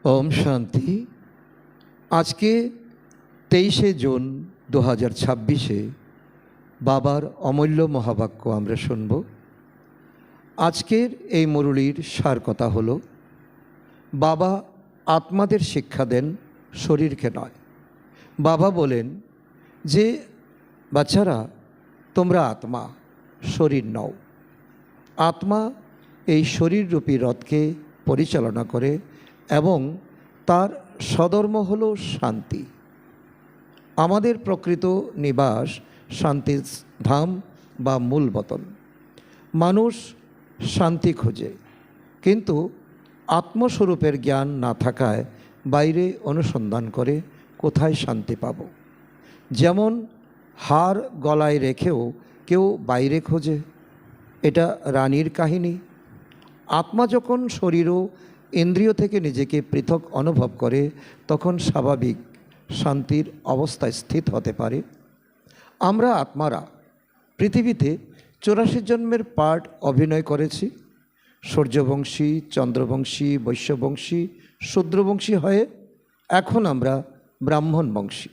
ওম শান্তি। আজকে 23শে জুন 2026-এ বাবার অমূল্য মহাবাক্য আমরা শুনব। আজকের এই মুরুলির সার কথা হলো, বাবা আত্মাদের শিক্ষা দেন, শরীরকে নয়। বাবা বলেন যে বাচ্চারা, তোমরা আত্মা, শরীর নও। আত্মা এই শরীররূপী রথকে পরিচালনা করে এবং তার স্বধর্ম হল শান্তি। আমাদের প্রকৃত নিবাস শান্তির ধাম বা মূল বতন। মানুষ শান্তি খোঁজে, কিন্তু আত্মস্বরূপের জ্ঞান না থাকায় বাইরে অনুসন্ধান করে কোথায় শান্তি পাব। যেমন হার গলায় রেখেও কেউ বাইরে খোঁজে, এটা রানীর কাহিনী। আত্মা যখন শরীর ও ইন্দ্রিয় থেকে নিজেকে পৃথক অনুভব করে, তখন স্বাভাবিক শান্তির অবস্থায় স্থিত হতে পারে। আমরা আত্মারা পৃথিবীতে 84 জন্মের পার্ট অভিনয় করেছি। সূর্যবংশী, চন্দ্রবংশী, বৈশ্যবংশী, শূদ্রবংশী হয়ে এখন আমরা ব্রাহ্মণ বংশী।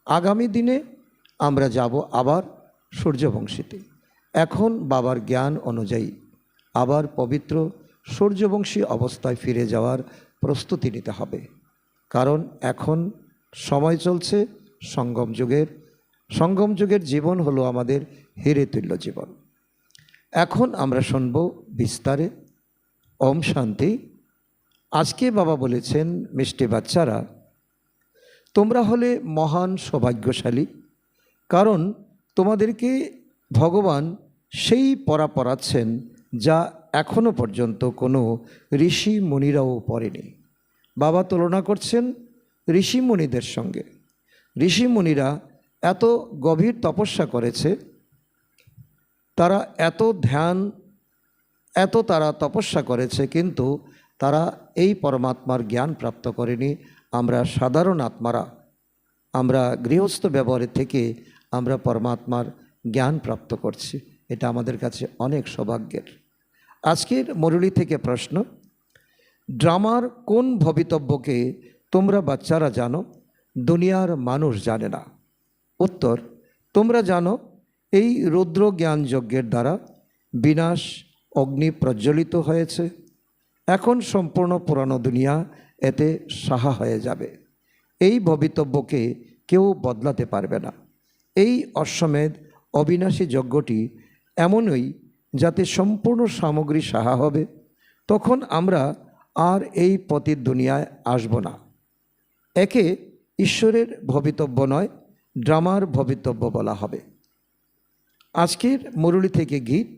আগামী দিনে আমরা যাব আবার সূর্যবংশীতে। এখন বাবার জ্ঞান অনুযায়ী আবার পবিত্র সূর্যবংশী অবস্থায় ফিরে যাওয়ার প্রস্তুতি নিতে হবে, কারণ এখন সময় চলছে সঙ্গম যুগের। সঙ্গম যুগের জীবন হলো আমাদের হিরে তুল্য জীবন। এখন আমরা শুনব বিস্তারে। ওম শান্তি। আজকে বাবা বলেছেন, মিষ্টি বাচ্চারা, তোমরা হলে মহান সৌভাগ্যশালী, কারণ তোমাদেরকে ভগবান সেই পড়া পড়াচ্ছেন যা এখনও পর্যন্ত কোনো ঋষি মুনিরাও পড়েনি। বাবা তুলনা করছেন ঋষি মুনিদের সঙ্গে। ঋষি মুনিরা এত গভীর তপস্যা করেছে, তারা এত ধ্যান, তারা তপস্যা করেছে, কিন্তু তারা এই পরমাত্মার জ্ঞান প্রাপ্ত করেনি। আমরা সাধারণ আত্মারা, আমরা গৃহস্থ ব্যবহারের থেকে আমরা পরমাত্মার জ্ঞান প্রাপ্ত করছি। এটা আমাদের কাছে অনেক সৌভাগ্যের। আজকের মুরলি থেকে প্রশ্ন, ড্রামার কোন ভবিতব্যকে তোমরা বাচ্চারা জানো, দুনিয়ার মানুষ জানে না? উত্তর, তোমরা জানো এই রুদ্র জ্ঞান যজ্ঞের দ্বারা বিনাশ অগ্নি প্রজ্বলিত হয়েছে। এখন সম্পূর্ণ পুরানো দুনিয়া এতে সাহা হয়ে যাবে। এই ভবিতব্যকে কেউ বদলাতে পারবে না। এই অশ্বমেধ অবিনাশী যজ্ঞটি এমনই যাতে সম্পূর্ণ সামগ্রী সাহা হবে। তখন আমরা আর এই পতিত দুনিয়ায় আসব না। একে ঈশ্বরের ভবিতব্য নয়, ড্রামার ভবিতব্য বলা হবে। আজকের মুরলি থেকে গীত।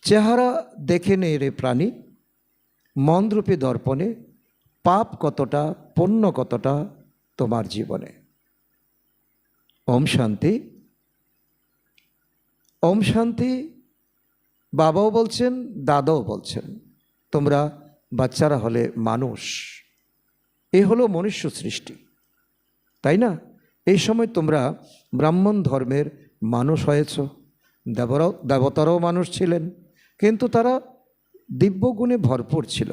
চেহারা দেখে নে রে প্রাণী, মনরূপী দর্পণে, পাপ কতটা পুণ্য কতটা তোমার জীবনে। ওম শান্তি। ওম শান্তি। বাবাও বলছেন, দাদাও বলছেন, তোমরা বাচ্চারা হলে মানুষ। এ হলো মনুষ্য সৃষ্টি, তাই না? এই সময় তোমরা ব্রাহ্মণ ধর্মের মানুষ হয়েছ। দেবতারাও মানুষ ছিলেন, কিন্তু তারা দিব্যগুণে ভরপুর ছিল।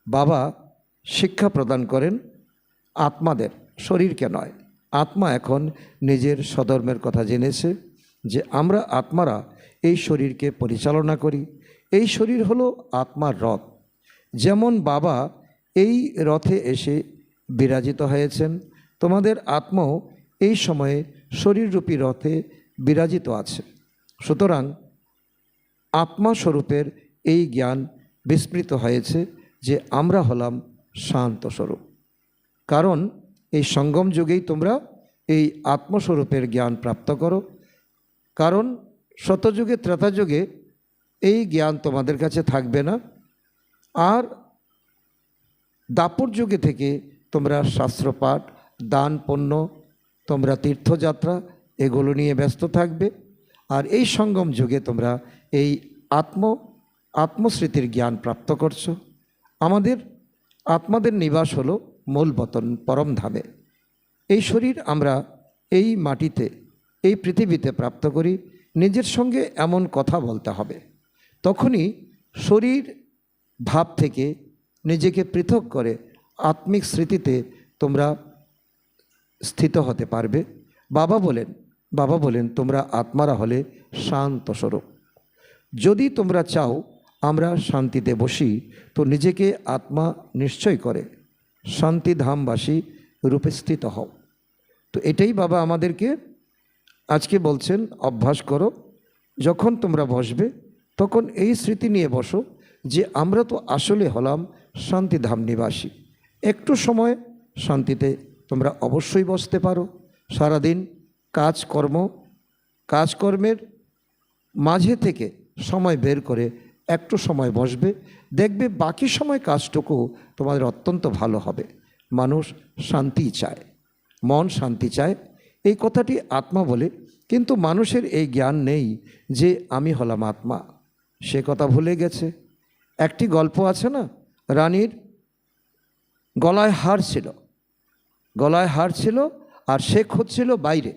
বাবা শিক্ষা প্রদান করেন আত্মাদের, শরীরকে নয়। আত্মা এখন নিজের স্বধর্মের কথা জেনেছে যে আমরা আত্মারা এই শরীরকে পরিচালনা করি। এই শরীর হলো আত্মার রথ। যেমন বাবা এই রথে এসে বিরাজিত হয়েছেন, তোমাদের আত্মাও এই সময়ে শরীররূপী রথে বিরাজিত আছে। সুতরাং আত্মাস্বরূপের এই জ্ঞান বিস্মৃত হয়েছে যে আমরা হলাম শান্ত স্বরূপ। কারণ এই সঙ্গম যুগেই তোমরা এই আত্মস্বরূপের জ্ঞান প্রাপ্ত করো। কারণ শতযুগে ত্রেতাযুগে এই জ্ঞান তোমাদের কাছে থাকবে না। আর দাপর যুগে থেকে তোমরা শাস্ত্রপাঠ, দান, পুণ্য, তোমরা তীর্থযাত্রা এগুলো নিয়ে ব্যস্ত থাকবে। আর এই সঙ্গম যুগে তোমরা এই আত্মস্মৃতির জ্ঞান প্রাপ্ত করছো। আত্মাদের নিবাস হলো মূল বতন, পরম ধামে। এই শরীর আমরা এই মাটিতে, এই পৃথিবীতে প্রাপ্ত করি। নিজের সঙ্গে এমন কথা বলতে হবে, তখনই শরীর ভাব থেকে নিজেকে পৃথক করে আত্মিক স্মৃতিতে তোমরা স্থিত হতে পারবে। বাবা বলেন তোমরা আত্মারা হলে শান্ত স্বরূপ। যদি তোমরা চাও আমরা শান্তিতে বসি, তো নিজেকে আত্মা নিশ্চয় করে শান্তিধামবাসী রূপে স্থিত হও। তো এটাই বাবা আমাদেরকে আজকে বলছেন, অভ্যাস করো। যখন তোমরা বসবে তখন এই স্মৃতি নিয়ে বসো যে আমরা তো আসলে হলাম শান্তিধাম নিবাসী। একটু সময় শান্তিতে তোমরা অবশ্যই বসতে পারো। সারাদিন কাজকর্মের মাঝে থেকে সময় বের করে একটু সময় বসবে, দেখবে বাকি সময় কাজটুকু তোমাদের অত্যন্ত ভালো হবে। মানুষ শান্তি চায়, মন শান্তি চায়, এই কথাটি আত্মা বলে। কিন্তু মানুষের এই জ্ঞান নেই যে আমি হলাম আত্মা, সে কথা ভুলে গেছে। একটি গল্প আছে না, রানীর গলায় হার ছিল আর সে খুঁজছিল বাইরে।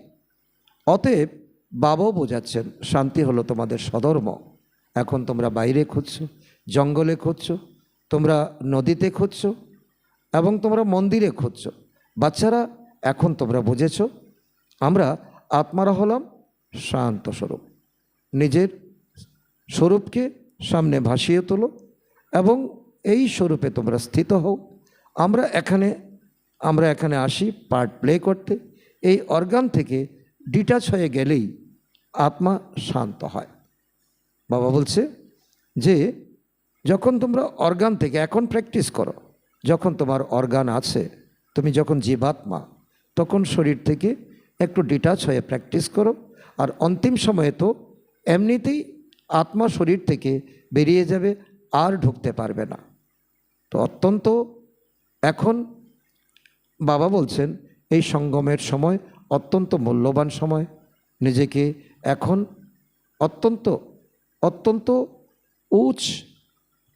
অতএব বাবাও বোঝাচ্ছেন শান্তি হলো তোমাদের স্বধর্ম। এখন তোমরা বাইরে খুঁজছো, জঙ্গলে খুঁজছো, তোমরা নদীতে খুঁজছো এবং তোমরা মন্দিরে খুঁজছো। বাচ্চারা, এখন তোমরা বুঝেছো আমরা আত্মারা হলাম শান্ত স্বরূপ। নিজের স্বরূপকে সামনে ভাসিয়ে তোলো এবং এই স্বরূপে তোমরা স্থিত হও। আমরা এখানে আসি পার্ট প্লে করতে। এই অর্গান থেকে ডিটাচ হয়ে গেলেই আত্মা শান্ত হয়। বাবা বলছে যে যখন তোমরা অর্গান থেকে, এখন প্র্যাকটিস করো, যখন তোমার অর্গান আছে, তুমি যখন জীবাত্মা, তখন শরীর থেকে একটু ডিটাচ হয়ে প্র্যাকটিস করো। আর অন্তিম সময়ে তো এমনিতেই আত্মা শরীর থেকে বেরিয়ে যাবে, আর ঢুকতে পারবে না। তো অত্যন্ত এখন বাবা বলছেন এই সঙ্গমের সময় অত্যন্ত মূল্যবান সময়। নিজেকে এখন অত্যন্ত উচ্চ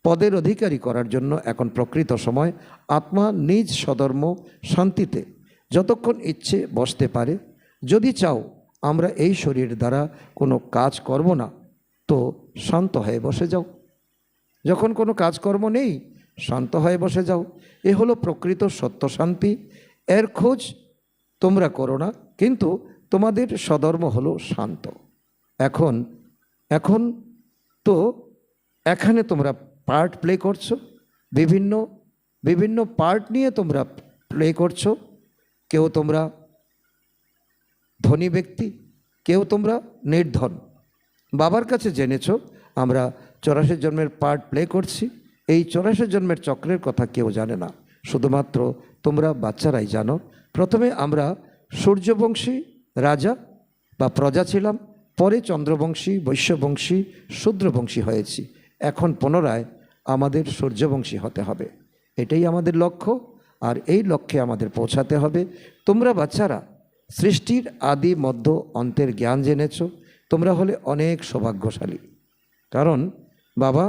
পদের অধিকারী করার জন্য এখন প্রকৃত সময়। আত্মা নিজ স্বধর্ম শান্তিতে যতক্ষণ ইচ্ছে বসতে পারে। যদি চাও আমরা এই শরীর দ্বারা কোনো কাজ করব না, তো শান্ত হয়ে বসে যাও। যখন কোনো কাজকর্ম নেই, শান্ত হয়ে বসে যাও। এ হলো প্রকৃত সত্য শান্তি। এর খোঁজ তোমরা করো না, কিন্তু তোমাদের স্বধর্ম হলো শান্ত। এখন তো এখানে তোমরা পার্ট প্লে করছো, বিভিন্ন পার্ট নিয়ে তোমরা প্লে করছো। কেউ তোমরা ধনী ব্যক্তি, কেউ তোমরা নির্ধন। বাবার কাছে জেনেছ আমরা 84 জন্মের পার্ট প্লে করছি। এই 84 জন্মের চক্রের কথা কেউ জানে না, শুধুমাত্র তোমরা বাচ্চারাই জানো। প্রথমে আমরা সূর্যবংশী রাজা বা প্রজা ছিলাম, পরে চন্দ্রবংশী, বৈশ্যবংশী, শূদ্রবংশী হয়েছি। এখন পুনরায় আমাদের সূর্যবংশী হতে হবে। এটাই আমাদের লক্ষ্য, আর এই লক্ষ্যে আমাদের পৌঁছাতে হবে। তোমরা বাচ্চারা সৃষ্টির আদি মধ্য অন্তের জ্ঞান জেনেছ, তোমরা হলে অনেক সৌভাগ্যশালী। কারণ বাবা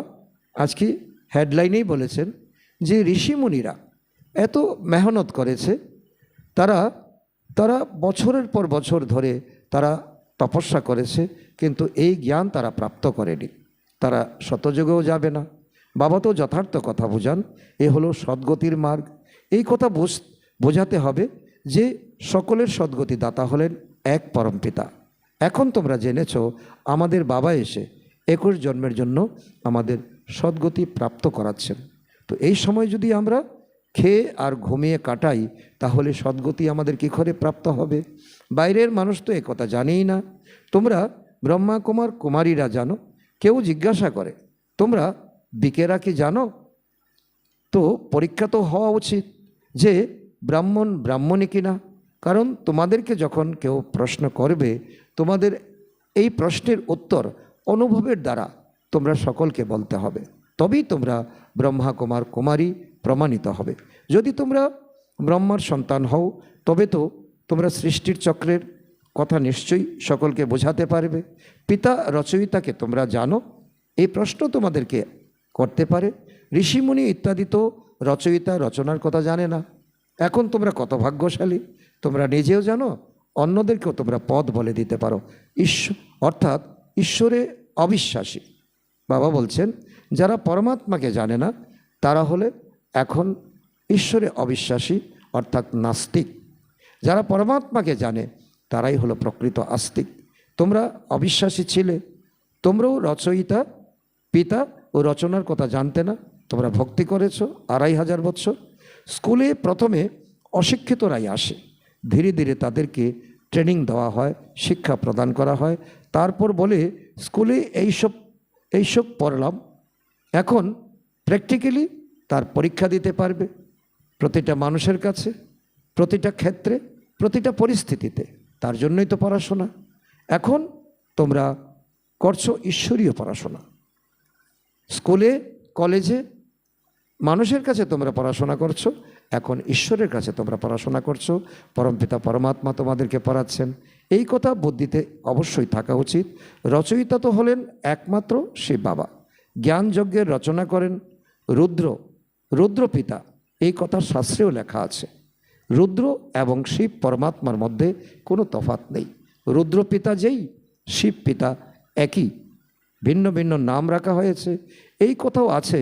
আজকে হেডলাইনেই বলেছেন যে ঋষিমুনিরা এত মেহনত করেছে, তারা বছরের পর বছর ধরে তারা তপস্যা করেছে, কিন্তু এই জ্ঞান তারা প্রাপ্ত করেনি। তারা শতযুগেও যাবে না। বাবা তো যথার্থ কথা বোঝান, এ হলো সদ্গতির মার্গ। এই কথা বোঝাতে হবে যে সকলের সদ্গতি দাতা হলেন এক পরমপিতা। এখন তোমরা জেনেছ আমাদের বাবা এসে 21 জন্মের জন্য আমাদের সদ্গতি প্রাপ্ত করাচ্ছেন। তো এই সময় যদি আমরা খেয়ে আর ঘুমিয়ে কাটাই, তাহলে সদ্গতি আমাদের কী করে প্রাপ্ত হবে? বাইরের মানুষ তো একথা জানেই না। তোমরা ব্রহ্মা কুমার কুমারীরা জানো। কেউ জিজ্ঞাসা করে তোমরা বিকেরা কি জানো? তো পরীক্ষা তো হওয়া উচিত যে ব্রাহ্মণী কিনা। কারণ তোমাদেরকে যখন কেউ প্রশ্ন করবে, তোমাদের এই প্রশ্নের উত্তর অনুভবের দ্বারা তোমরা সকলকে বলতে হবে, তবেই তোমরা ব্রহ্মা কুমার কুমারী প্রমাণিত হবে। যদি তোমরা ব্রহ্মার সন্তান হও, তবে তো তোমরা সৃষ্টির চক্রের কথা নিশ্চয়ই সকলকে বোঝাতে পারবে। পিতা রচয়িতাকে তোমরা জানো? এই প্রশ্ন তোমাদেরকে করতে পারে। ঋষিমুনি ইত্যাদি তো রচয়িতা রচনার কথা জানে না। এখন তোমরা কত ভাগ্যশালী, তোমরা নিজেও জানো, অন্যদেরকেও তোমরা পথ বলে দিতে পারো। অর্থাৎ ঈশ্বরে অবিশ্বাসী। বাবা বলছেন যারা পরমাত্মাকে জানে না, তারা হলে এখন ঈশ্বরে অবিশ্বাসী অর্থাৎ নাস্তিক। যারা পরমাত্মাকে জানে তারাই হলো প্রকৃত আস্তিক। তোমরা অবিশ্বাসী ছিলে, তোমরাও রচয়িতা পিতা ও রচনার কথা জানতে না, তোমরা ভক্তি করেছ 2500 বছর। স্কুলে প্রথমে অশিক্ষিতরাই আসে, ধীরে ধীরে তাদেরকে ট্রেনিং দেওয়া হয়, শিক্ষা প্রদান করা হয়, তারপর বলে স্কুলে এইসব পড়লাম, এখন প্র্যাকটিক্যালি তার পরীক্ষা দিতে পারবে প্রতিটা মানুষের কাছে, প্রতিটা ক্ষেত্রে, প্রতিটা পরিস্থিতিতে। তার জন্যই তো পড়াশোনা। এখন তোমরা করছো ঈশ্বরীয় পড়াশোনা। স্কুলে কলেজে মানুষের কাছে তোমরা পড়াশোনা করছো, এখন ঈশ্বরের কাছে তোমরা পড়াশোনা করছো। পরমপিতা পরমাত্মা তোমাদেরকে পড়াচ্ছেন, এই কথা বুদ্ধিতে অবশ্যই থাকা উচিত। রচয়িতা তো হলেন একমাত্র শিব বাবা। জ্ঞান যজ্ঞের রচনা করেন রুদ্র পিতা, এই কথা শাস্ত্রেও লেখা আছে। রুদ্র এবং শিব পরমাত্মার মধ্যে কোনো তফাৎ নেই। রুদ্র পিতা যেই, শিব পিতা একই, ভিন্ন ভিন্ন নাম রাখা হয়েছে। এই কথাও আছে,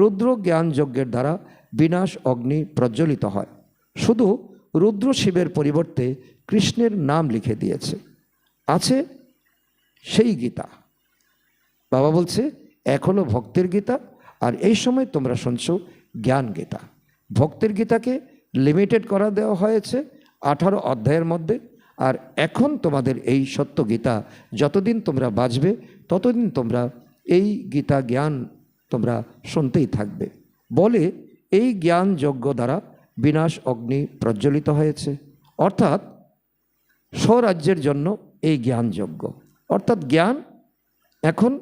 রুদ্র জ্ঞান যজ্ঞের দ্বারা বিনাশ অগ্নি প্রজ্বলিত হয়। শুধু রুদ্র শিবের পরিবর্তে কৃষ্ণের নাম লিখে দিয়েছে। আছে সেই গীতা। বাবা বলছে এক হলো ভক্তের গীতা, আর এই সময় তোমরা শুনছো জ্ঞান গীতা। ভক্তের গীতাকে লিমিটেড করা দেওয়া হয়েছে 18 অধ্যায়ের মধ্যে। আর এখন তোমাদের এই সত্য গীতা যতদিন তোমরা বাঁচবে ততদিন তোমরা এই গীতা জ্ঞান তোমরা শুনতেই থাকবে। বলে এই জ্ঞান যজ্ঞ দ্বারা বিনাশ অগ্নি প্রজ্বলিত হয়েছে, অর্থাৎ স্বরাজ্যের জন্য এই জ্ঞান যজ্ঞ। অর্থাৎ জ্ঞান এখন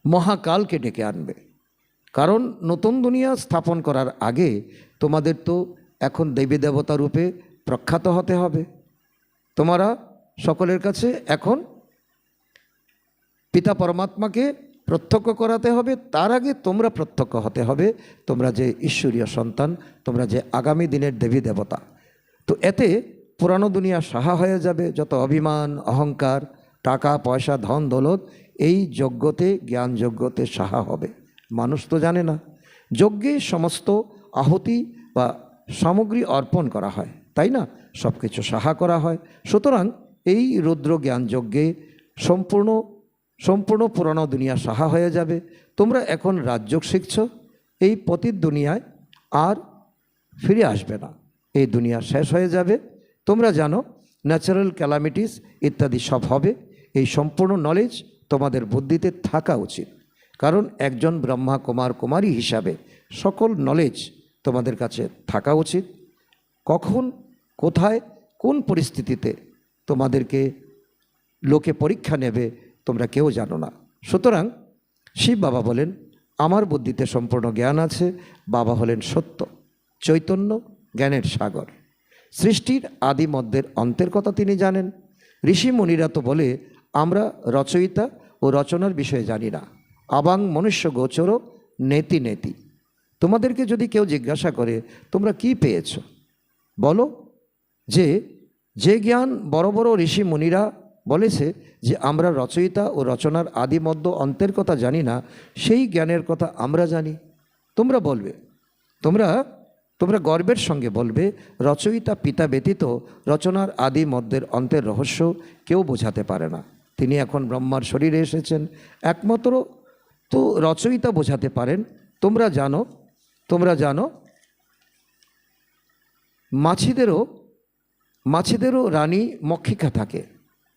মহাকালকে ডেকে আনবে। কারণ নতুন দুনিয়া স্থাপন করার আগে তোমাদের তো এখন দেবী দেবতা রূপে প্রখ্যাত হতে হবে। তোমরা সকলের কাছে এখন পিতা পরমাত্মাকে প্রত্যক্ষ করাতে হবে। তার আগে তোমরা প্রত্যক্ষ হতে হবে তোমরা যে ঈশ্বরীয় সন্তান, তোমরা যে আগামী দিনের দেবী দেবতা। তো এতে পুরানো দুনিয়া সাহা হয়ে যাবে। যত অভিমান, অহংকার, টাকা পয়সা, ধন দৌলত, এই যজ্ঞতে জ্ঞান যজ্ঞতে সাহা হবে। মানুষ তো জানে না, যজ্ঞে সমস্ত আহুতি বা সামগ্রী অর্পণ করা হয়, তাই না? সব কিছু সাহা করা হয়। সুতরাং এই রুদ্র জ্ঞান যজ্ঞে সম্পূর্ণ পুরানো দুনিয়া সাহা হয়ে যাবে। তোমরা এখন রাজযোগ শিখছ, এই পতিত দুনিয়ায় আর ফিরে আসবে না, এই দুনিয়া শেষ হয়ে যাবে। তোমরা জানো ন্যাচারাল ক্যালামিটিস ইত্যাদি সব হবে। এই সম্পূর্ণ নলেজ তোমাদের বুদ্ধিতে থাকা উচিত, কারণ একজন ব্রহ্মা কুমার কুমারী হিসাবে সকল নলেজ তোমাদের কাছে থাকা উচিত। কখন, কোথায়, কোন পরিস্থিতিতে তোমাদেরকে লোকে পরীক্ষা নেবে তোমরা কেউ জানো না। সুতরাং শিব বাবা বলেন আমার বুদ্ধিতে সম্পূর্ণ জ্ঞান আছে। বাবা হলেন সত্য, চৈতন্য, জ্ঞানের সাগর। সৃষ্টির আদি মধ্যের অন্তের কথা তিনি জানেন। ঋষি মুনিরা তো বলে আমরা রচয়িতা ও রচনার বিষয়ে জানি না। আবাং মনুষ্য গোচর নেতি নেতি। তোমাদেরকে যদি কেউ জিজ্ঞাসা করে তোমরা কি পেয়েছ, বলো যে জ্ঞান বড় বড় ঋষি মুনিরা বলেছে যে আমরা রচয়িতা ও রচনার আদি মধ্য অন্তের কথা জানি না, সেই জ্ঞানের কথা আমরা জানি। তোমরা বলবে, তোমরা গর্বের সঙ্গে বলবে রচয়িতা পিতা ব্যতীত রচনার আদি মধ্যের অন্তের রহস্য কেউ বোঝাতে পারে না। তিনি এখন ব্রহ্মার শরীরে এসেছেন, একমাত্র তো রচয়িতা বোঝাতে পারেন। তোমরা জানো মাছিদেরও রানী মক্ষিকা থাকে,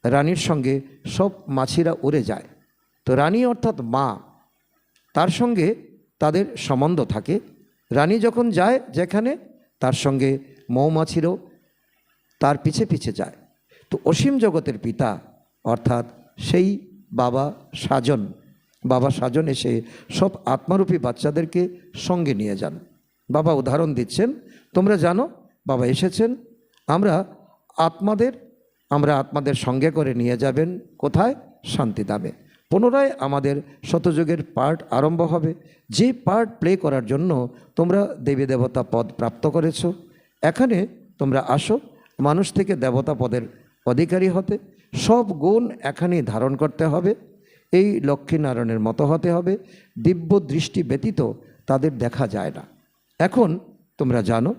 রানীর সঙ্গে সব মাছিরা উড়ে যায়। তো রানী অর্থাৎ মা, তার সঙ্গে তাদের সম্বন্ধ থাকে। রানী যখন যায় যেখানে, তার সঙ্গে মৌমাছিরও তার পিছে পিছে যায়। তো অসীম জগতের পিতা অর্থাৎ সেই বাবা সাজন এসে সব আত্মারূপী বাচ্চাদেরকে সঙ্গে নিয়ে যান। বাবা উদাহরণ দিচ্ছেন, তোমরা জানো বাবা এসেছেন, আমরা আত্মাদের সঙ্গে করে নিয়ে যাবেন কোথায়? শান্তিধামে। পুনরায় আমাদের শতযুগের পার্ট আরম্ভ হবে। যে পার্ট প্লে করার জন্য তোমরা দেবী দেবতা পদ প্রাপ্ত করেছ, এখানে তোমরা আসো মানুষ থেকে দেবতা পদের অধিকারী হতে। সব গুণ এখানেই ধারণ করতে হবে, এই লক্ষ্মীনারায়ণের মতো হতে হবে। দিব্য দৃষ্টি ব্যতীত তাদের দেখা যায় না। এখন তোমরা জানো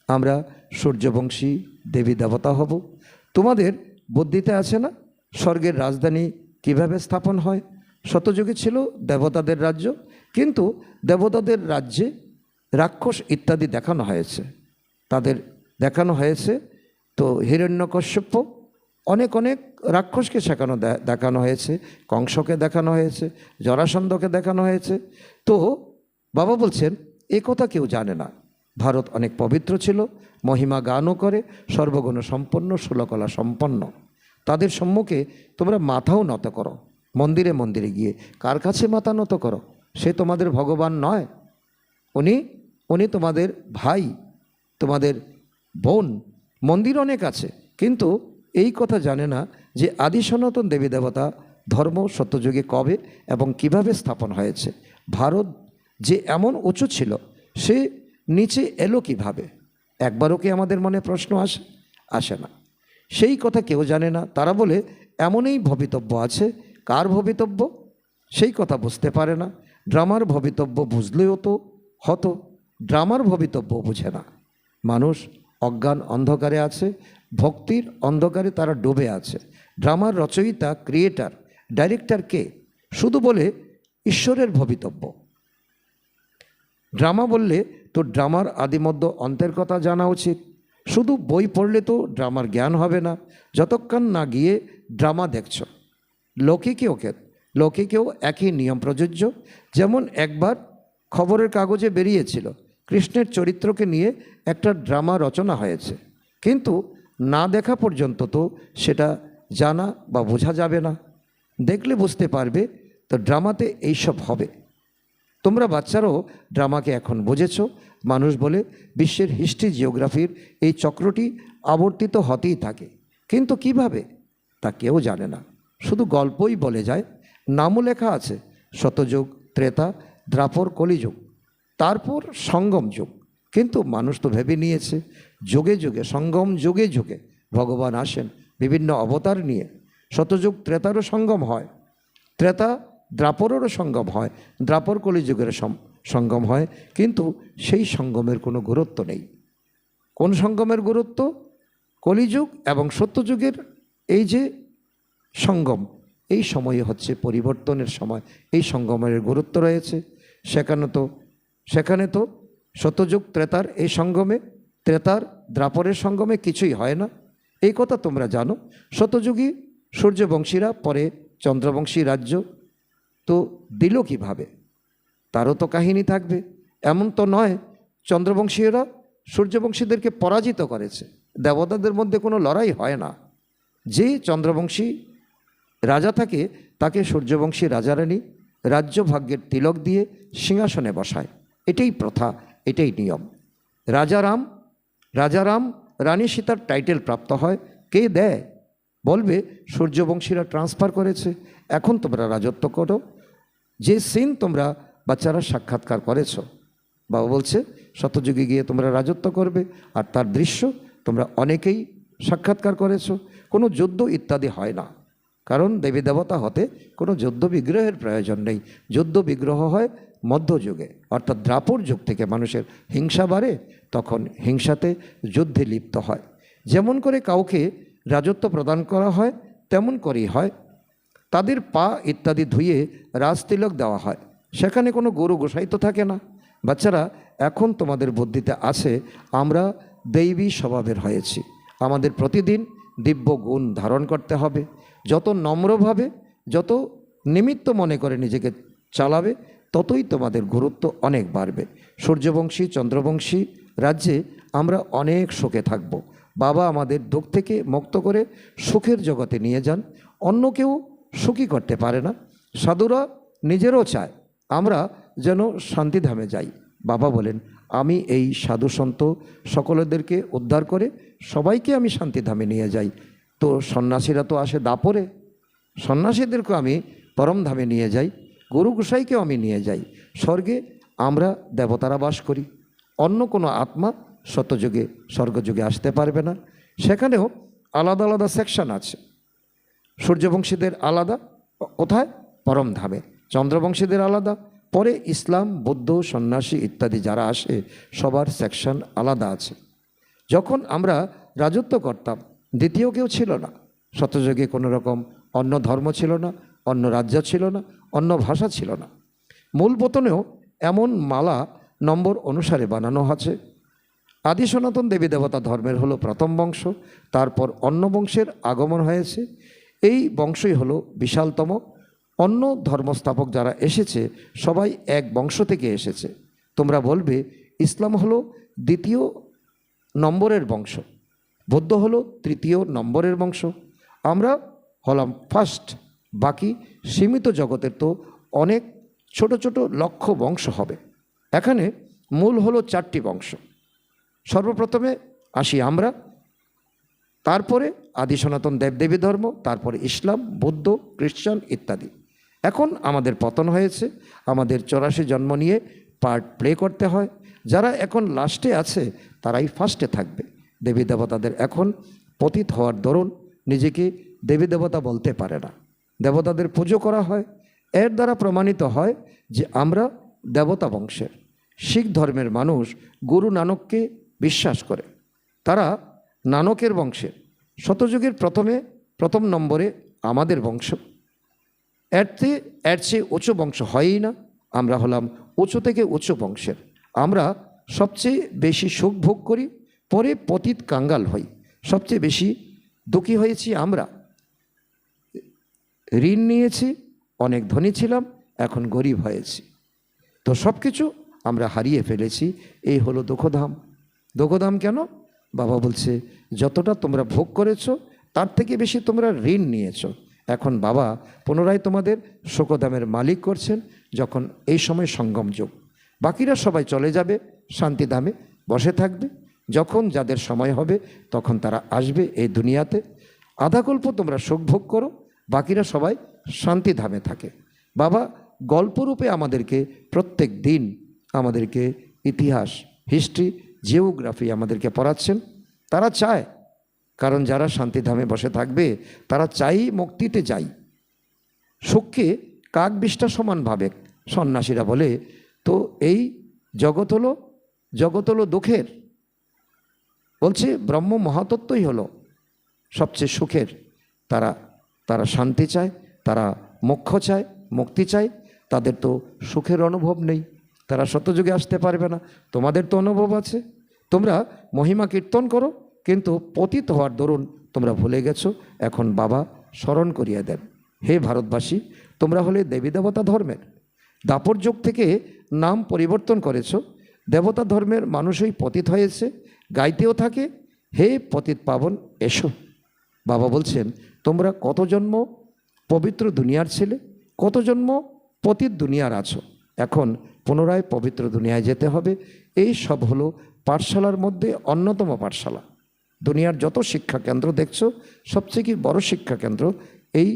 আমরা সূর্যবংশী দেবী দেবতা হব। তোমাদের বুদ্ধিতে আছে না স্বর্গের রাজধানী কিভাবে স্থাপন হয়? শতযুগে ছিল দেবতাদের রাজ্য, কিন্তু দেবতাদের রাজ্যে রাক্ষস ইত্যাদি দেখানো হয়েছে। তাদের দেখানো হয়েছে তো হিরণ্যকশ্যপ, অনেক অনেক রাক্ষসকে দেখানো হয়েছে, কংসকে দেখানো হয়েছে, জরাসন্ধকে দেখানো হয়েছে। তো বাবা বলছেন এ কথা কেউ জানে না। ভারত অনেক পবিত্র ছিল, মহিমা গানও করে, সর্বগুণ সম্পন্ন, ষোলকলা সম্পন্ন। তাদের সম্মুখে তোমরা মাথাও নত করো। মন্দিরে মন্দিরে গিয়ে কার কাছে মাথা নত করো? সে তোমাদের ভগবান নয়, উনি তোমাদের ভাই, তোমাদের বোন। মন্দির অনেক আছে, কিন্তু এই কথা জানে না যে আদি সনাতন দেবী দেবতা ধর্ম সত্যযুগে কবে এবং কিভাবে স্থাপন হয়েছে। ভারত যে এমন উঁচু ছিল, সে নিচে এলো কিভাবে? একবারও কি আমাদের মনে প্রশ্ন আসে না? সেই কথা কেউ জানে না। তারা বলে এমনই ভবিতব্য আছে। কার ভবিতব্য? সেই কথা বুঝতে পারে না। ড্রামার ভবিতব্য বুঝলেও তো হতো, ড্রামার ভবিতব্য বুঝে না। মানুষ অজ্ঞান অন্ধকারে আছে, ভক্তির অন্ধকারে তারা ডুবে আছে। ড্রামার রচয়িতা, ক্রিয়েটার, ডাইরেক্টর কে? শুধু বলে ঈশ্বরের ভবিতব্য। ড্রামা বললে তো ড্রামার আদিমধ্য অন্তের কথা জানা উচিত। শুধু বই পড়লে তো ড্রামার জ্ঞান হবে না, যতক্ষণ না গিয়ে ড্রামা দেখছ। লৌকিকেও একই নিয়ম প্রযোজ্য। যেমন একবার খবরের কাগজে বেরিয়েছিল কৃষ্ণের চরিত্রকে নিয়ে একটা ড্রামা রচনা হয়েছে, কিন্তু না দেখা পর্যন্ত তো সেটা জানা বা বোঝা যাবে না। দেখলে বুঝতে পারবে তো ড্রামাতে এইসব হবে। তোমরা বাচ্চারাও ড্রামাকে এখন বুঝেছ। মানুষ বলে বিশ্বের হিস্ট্রি জিওগ্রাফির এই চক্রটি আবর্তিত হতেই থাকে, কিন্তু কিভাবে তা কেউ জানে না। শুধু গল্পই বলে যায়। নামও লেখা আছে শতযুগ, ত্রেতা, দ্বাপর, কলিযুগ, তারপর সঙ্গম যুগ। কিন্তু মানুষ তো ভেবে নিয়েছে যুগে যুগে, সঙ্গম যুগে যুগে ভগবান আসেন বিভিন্ন অবতার নিয়ে। শতযুগ ত্রেতারও সঙ্গম হয়, ত্রেতা দ্বাপরেরও সঙ্গম হয়, দ্বাপর কলিযুগের সঙ্গম হয়, কিন্তু সেই সঙ্গমের কোনো গুরুত্ব নেই। কোন সঙ্গমের গুরুত্ব? কলিযুগ এবং সত্যযুগের এই যে সঙ্গম, এই সময়ে হচ্ছে পরিবর্তনের সময়। এই সঙ্গমের গুরুত্ব রয়েছে। সেখানে তো সত্যযুগ ত্রেতার এই সঙ্গমে, ত্রেতার দ্বাপরের সঙ্গমে কিছুই হয় না। এই কথা তোমরা জানো। শতযুগী সূর্যবংশীরা পরে চন্দ্রবংশী রাজ্য তো দিল কিভাবে? তারও তো কাহিনী থাকবে। এমন তো নয় চন্দ্রবংশীয়রা সূর্যবংশীদেরকে পরাজিত করেছে। দেবতাদের মধ্যে কোনো লড়াই হয় না। যে চন্দ্রবংশী রাজা থাকে তাকে সূর্যবংশী রাজারানী রাজ্য ভাগ্যের তিলক দিয়ে সিংহাসনে বসায়। এটাই প্রথা, এটাই নিয়ম। রাজারাম রানী সীতার টাইটেল প্রাপ্ত হয়। কে দেয়? বলবে সূর্যবংশীরা ট্রান্সফার করেছে, এখন তোমরা রাজত্ব করো। যে সিন তোমরা বাচ্চারা সাক্ষাৎকার করেছো, বাবা বলছে শতযুগে গিয়ে তোমরা রাজত্ব করবে, আর তার দৃশ্য তোমরা অনেকেই সাক্ষাৎকার করেছো। কোনো যুদ্ধ ইত্যাদি হয় না, কারণ দেবী দেবতা হতে কোনো যুদ্ধ বিগ্রহের প্রয়োজন নেই। যুদ্ধ বিগ্রহ হয় মধ্যযুগে, অর্থাৎ দ্বাপর যুগ থেকে মানুষের হিংসা বাড়ে, তখন হিংসাতে যুদ্ধে লিপ্ত হয়। যেমন করে কাউকে রাজত্ব প্রদান করা হয় তেমন করেই হয়। তাদের পা ইত্যাদি ধুয়ে রাজতিলক দেওয়া হয়। সেখানে কোনো গরু গোসাই তো থাকে না। বাচ্চারা, এখন তোমাদের বুদ্ধিতে আছে আমরা দৈবী স্বভাবের হয়েছি। আমাদের প্রতিদিন দিব্য গুণ ধারণ করতে হবে। যত নম্রভাবে, যত নিমিত্ত মনে করে নিজেকে চালাবে, ততই তোমাদের গুরুত্ব অনেক বাড়বে। সূর্যবংশী চন্দ্রবংশী রাজ্যে আমরা অনেক সুখে থাকব। বাবা আমাদের দুঃখ থেকে মুক্ত করে সুখের জগতে নিয়ে যান। অন্য কেউ সুখী করতে পারে না। সাধুরা নিজেরও চায় আমরা যেন শান্তিধামে যাই। বাবা বলেন আমি এই সাধু সন্ত সকলদেরকে উদ্ধার করে সবাইকে আমি শান্তিধামে নিয়ে যাই। তো সন্ন্যাসীরা তো আসে দাপরে, সন্ন্যাসীদেরকেও আমি পরমধামে নিয়ে যাই, গুরু গোসাইকেও আমি নিয়ে যাই। স্বর্গে আমরা দেবতারা বাস করি। অন্য কোনো আত্মা সত্যযুগে স্বর্গযুগে আসতে পারবে না। সেখানেও আলাদা আলাদা সেকশন আছে। সূর্যবংশীদের আলাদা, কোথায়? পরমধামে। চন্দ্রবংশীদের আলাদা, পরে ইসলাম, বৌদ্ধ, সন্ন্যাসী ইত্যাদি যারা আসে সবার সেকশন আলাদা আছে। যখন আমরা রাজত্ব করতাম, দ্বিতীয় কেউ ছিল না। শতযুগে কোনো রকম অন্য ধর্ম ছিল না, অন্য রাজ্য ছিল না, অন্য ভাষা ছিল না। মূল পতনেও এমন মালা নম্বর অনুসারে বানানো আছে। আদি সনাতন দেবী দেবতা ধর্মের হলো প্রথম বংশ, তারপর অন্য বংশের আগমন হয়েছে। এই বংশই হলো বিশালতম। অন্য ধর্মস্থাপক যারা এসেছে সবাই এক বংশ থেকে এসেছে। তোমরা বলবে ইসলাম হলো দ্বিতীয় নম্বরের বংশ, বৌদ্ধ হলো তৃতীয় নম্বরের বংশ, আমরা হলাম ফার্স্ট। বাকি সীমিত জগতের তো অনেক ছোট ছোট লক্ষ বংশ হবে। এখানে মূল হলো 4টি বংশ। সর্বপ্রথমে আসি আমরা, তারপরে আদি সনাতন দেবদেবী ধর্ম, তারপরে ইসলাম, বৌদ্ধ, খ্রিস্টান ইত্যাদি। এখন আমাদের পতন হয়েছে, আমাদের 84 জন্ম নিয়ে পার্ট প্লে করতে হয়। যারা এখন লাস্টে আছে তারাই ফার্স্টে থাকবে। দেবী দেবতাদের এখন পতিত হওয়ার দরুন নিজেকে দেবী দেবতা বলতে পারে না, দেবতাদের পুজো করা হয়। এর দ্বারা প্রমাণিত হয় যে আমরা দেবতা বংশের। শিখ ধর্মের মানুষ গুরু নানককে বিশ্বাস করে, তারা নানকের বংশের। শতযুগের প্রথম নম্বরে আমাদের বংশ। এর চেয়ে উঁচু বংশ হয়ই না। আমরা হলাম উঁচু থেকে উঁচু বংশের। আমরা সবচেয়ে বেশি সুখ ভোগ করি, পরে পতিত কাঙ্গাল হই। সবচেয়ে বেশি দুঃখী হয়েছি আমরা। ঋণ নিয়েছি, অনেক ধনী ছিলাম, এখন গরিব হয়েছি। তো সব কিছু আমরা হারিয়ে ফেলেছি। এই হলো দুঃখধাম। দুঃখধাম কেন? বাবা বলছে যতটা তোমরা ভোগ করেছো তার থেকে বেশি তোমরা ঋণ নিয়েছো। এখন বাবা পুনরায় তোমাদের শোকধামের মালিক করছেন, যখন এই সময় সঙ্গম যুগ। বাকিরা সবাই চলে যাবে, শান্তিধামে বসে থাকবে। যখন যাদের সময় হবে তখন তারা আসবে এই দুনিয়াতে। আধাকল্প তোমরা সুখ ভোগ করো, বাকিরা সবাই শান্তিধামে থাকে। বাবা গল্পরূপে আমাদেরকে প্রত্যেক দিন আমাদেরকে ইতিহাস, হিস্ট্রি, জিওগ্রাফি আমাদেরকে পড়াচ্ছেন। তারা চায়, কারণ যারা শান্তিধামে বসে থাকবে তারা চাই মুক্তিতে যাই। সুখকে কাক বিষ্ঠা সমান ভাবে সন্ন্যাসীরা বলে। তো এই জগৎ হলো দুঃখের। বলছে ব্রহ্ম মহাতত্ত্বই হলো সবচেয়ে সুখের। তারা শান্তি চায়, তারা মোক্ষ চায়, মুক্তি চায়। তাদের তো সুখের অনুভব নেই, তারা শতযুগে আসতে পারবে না। তোমাদের তো অনুভব আছে, তোমরা মহিমা কীর্তন করো, কিন্তু পতিত হওয়ার দরুন তোমরা ভুলে গেছো। এখন বাবা স্মরণ করিয়ে দেন, হে ভারতবাসী, তোমরা হলে দেবী দেবতা ধর্মের। দাপর যুগ থেকে নাম পরিবর্তন করেছো। দেবতা ধর্মের মানুষই পতিত হয়েছে, গাইতেও থাকে, হে পতিত পাবন এসো। বাবা বলছেন তোমরা কত জন্ম পবিত্র দুনিয়ার ছেলে, কত জন্ম পতিত দুনিয়ার আছো। এখন পুনরায় পবিত্র দুনিয়ায় যেতে হবে। এই সব হলো পাঠশালার মধ্যে অন্যতম পাঠশালা। দুনিয়ার যত শিক্ষা কেন্দ্র দেখছো, সবচেয়ে বড় শিক্ষা কেন্দ্র এই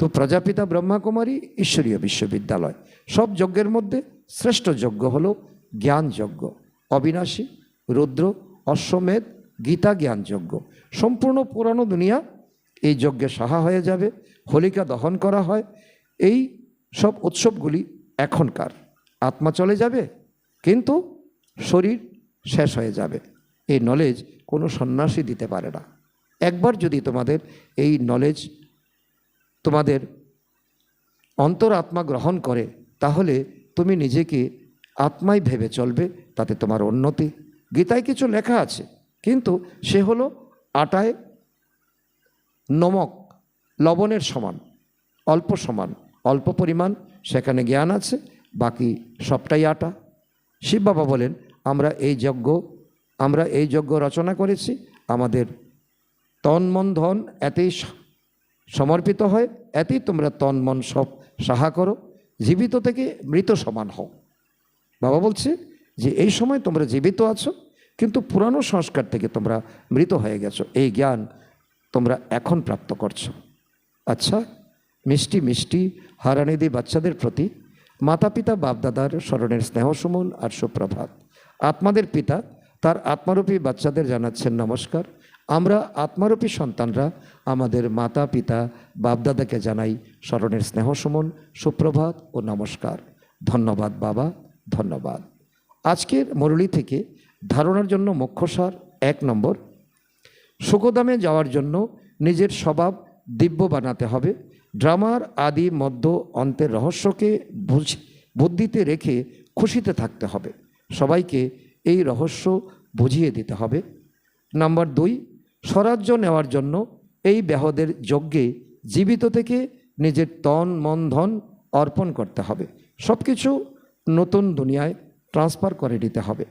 তো প্রজাপিতা ব্রহ্মাকুমারী ঈশ্বরীয় বিশ্ববিদ্যালয়। সব যজ্ঞের মধ্যে শ্রেষ্ঠ যজ্ঞ হলো জ্ঞান যজ্ঞ। অবিনাশী, রুদ্র, অশ্বমেধ, গীতা জ্ঞান যজ্ঞ। সম্পূর্ণ পুরানো দুনিয়া এই যজ্ঞে সাহা হয়ে যাবে। হোলিকা দহন করা হয়। এই সব উৎসবগুলি এখনকার। আত্মা চলে যাবে, কিন্তু শরীর শেষ হয়ে যাবে। এই নলেজ কোনো সন্ন্যাসী দিতে পারে না। একবার যদি তোমাদের এই নলেজ তোমাদের অন্তর আত্মা গ্রহণ করে, তাহলে তুমি নিজেকে আত্মাই ভেবে চলবে, তাতে তোমার উন্নতি। গীতায় কিছু লেখা আছে, কিন্তু সে হলো আটায় নমক লবণের সমান, অল্প সমান, অল্প পরিমাণ সেখানে জ্ঞান আছে, বাকি সবটাই আটা। শিব বাবা বলেন আমরা এই যজ্ঞ রচনা করেছি, আমাদের তন মন ধন এতেই সমর্পিত হয়, এতেই তোমরা তন মন সব সাহা করো, জীবিত থেকে মৃত সমান হও। বাবা বলছে যে এই সময় তোমরা জীবিত আছো, কিন্তু পুরানো সংস্কার থেকে তোমরা মৃত হয়ে গেছো। এই জ্ঞান তোমরা এখন প্রাপ্ত করছো। আচ্ছা, মিষ্টি মিষ্টি হারানিধি বাচ্চাদের প্রতি মাতা পিতা বাপদাদার স্মরণের স্নেহ সুমন আর সুপ্রভাত। আত্মাদের পিতা তার আত্মারূপী বাচ্চাদের জানাচ্ছেন নমস্কার। আমরা আত্মারূপী সন্তানরা আমাদের মাতা পিতা বাপদাদাকে জানাই স্মরণের স্নেহ সুমন, সুপ্রভাত ও নমস্কার। ধন্যবাদ বাবা, ধন্যবাদ। আজকের মুরলী থেকে ধারণার জন্য মুখ্যসার 1 নম্বর, সুখধামে যাওয়ার জন্য নিজের স্বভাব দিব্য বানাতে হবে। ড্রামার আদি মধ্য অন্তের রহস্যকে বুদ্ধিতে রেখে খুশিতে থাকতে হবে। সবাইকে এই রহস্য বুঝিয়ে দিতে হবে। নাম্বার 2, স্বরাজ্য নেওয়ার জন্য এই ব্যাহদের যজ্ঞে জীবিত থেকে নিজের তন মন ধন অর্পণ করতে হবে। সব কিছু নতুন দুনিয়ায় ট্রান্সফার করে দিতে হবে।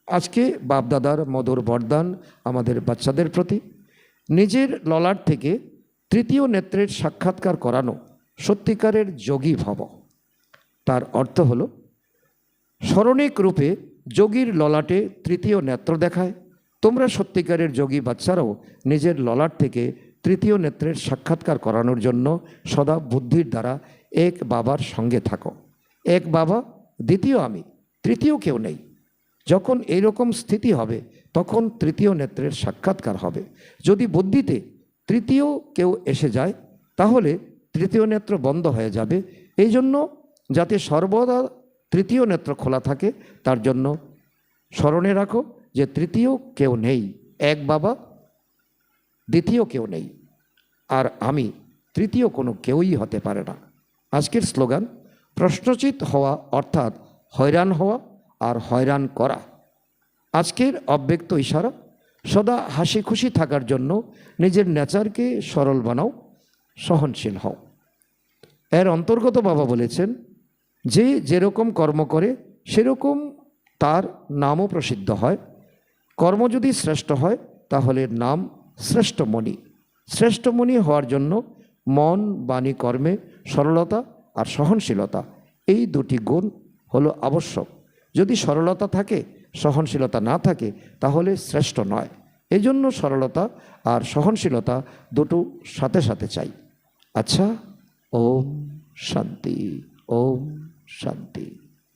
আজকে বাপদাদার মধুর বরদান আমাদের বাচ্চাদের প্রতি, নিজের ললাট থেকে তৃতীয় নেত্রের সাক্ষাৎকার করানো সত্যিকারের যোগী ভব। তার অর্থ হলো স্মরণিক রূপে যোগীর ললাটে তৃতীয় নেত্র দেখায়। তোমরা সত্যিকারের যোগী বাচ্চারাও নিজের ললাট থেকে তৃতীয় নেত্রের সাক্ষাৎকার করানোর জন্য সদা বুদ্ধির দ্বারা এক বাবার সঙ্গে থাকো। এক বাবা, দ্বিতীয় আমি, তৃতীয় কেউ নেই। যখন এইরকম স্থিতি হবে তখন তৃতীয় নেত্রের সাক্ষাৎকার হবে। যদি বুদ্ধিতে তৃতীয় কেউ এসে যায় তাহলে তৃতীয় নেত্র বন্ধ হয়ে যাবে। এই জন্য যাতে সর্বদা তৃতীয় নেত্র খোলা থাকে তার জন্য স্মরণে রাখো যে তৃতীয় কেউ নেই, এক বাবা, দ্বিতীয় কেউ নেই, আর আমি তৃতীয় কোনো কেউই হতে পারে না। আজকের স্লোগান প্রশ্নচিত হওয়া অর্থাৎ হয়রান হওয়া আর হয়রান করা। আজকের অব্যক্ত ইশারা সদা হাসি খুশি থাকার জন্য নিজের নেচারকে সরল বানাও, সহনশীল হও। এর অন্তর্গত বাবা বলেছেন যে যেরকম কর্ম করে সেরকম তার নামও প্রসিদ্ধ হয়। কর্ম যদি শ্রেষ্ঠ হয় তাহলে নাম শ্রেষ্ঠমণি। শ্রেষ্ঠমণি হওয়ার জন্য মন বাণী কর্মে সরলতা আর সহনশীলতা, এই দুটি গুণ হলো আবশ্যক। যদি সরলতা থাকে, সহনশীলতা না থাকে তাহলে শ্রেষ্ঠ নয়। এই জন্য সরলতা আর সহনশীলতা দুটো সাথে সাথে চাই। আচ্ছা, ওম শান্তি।